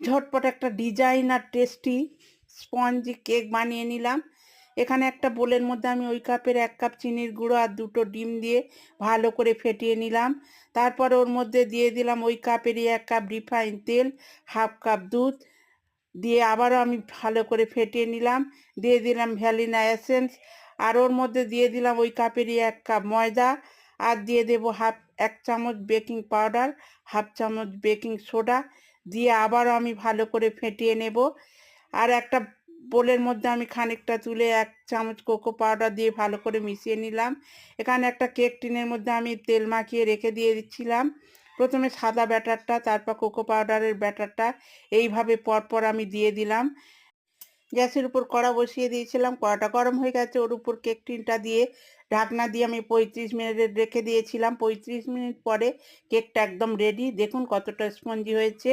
ঝটপট একটা designer tasty spongy cake বানিয়ে নিলাম। এখানে একটা বোলের মধ্যে আমি ওই কাপের 1 কাপ চিনির গুঁড়ো আর 2টো ডিম দিয়ে ভালো করে ফেটিয়ে নিলাম। তারপর ওর মধ্যে দিয়ে দিলাম ওই কাপেরই 1 কাপ রিফাইন তেল, 1/2 কাপ দুধ দিয়ে আবারও আমি ভালো করে ফেটিয়ে নিলাম। দিয়ে দিলাম ভ্যানিলা এসেন্স আর ওর মধ্যে দিয়ে দিলাম ওই কাপেরই 1 কাপ ময়দা আর দিয়ে দেব 1 চামচ বেকিং পাউডার, 1/2 চামচ বেকিং সোডা দিয়ে আবারও আমি ভালো করে ফেটিয়ে নেব। আর একটা বোলের মধ্যে আমি খানিকটা তুলে 1 চামচ কোকো পাউডার দিয়ে ভালো করে মিশিয়ে নিলাম। এখানে একটা কেক টিনের মধ্যে আমি তেল মাখিয়ে রেখে দিয়ে দিচ্ছিলাম। প্রথমে সাদা ব্যাটারটা, তারপর কোকো পাউডারের ব্যাটারটা এইভাবে পরপর আমি দিয়ে দিলাম। গ্যাসের উপর কড়া বসিয়ে দিয়েছিলাম, কড়াটা গরম হয়ে গেছে, ওর উপর কেক টিনটা দিয়ে ঢাকনা দিয়ে আমি 35 মিনিট রেখে দিয়েছিলাম। 35 মিনিট পরে কেকটা একদম রেডি। দেখুন কতটা স্পঞ্জি হয়েছে।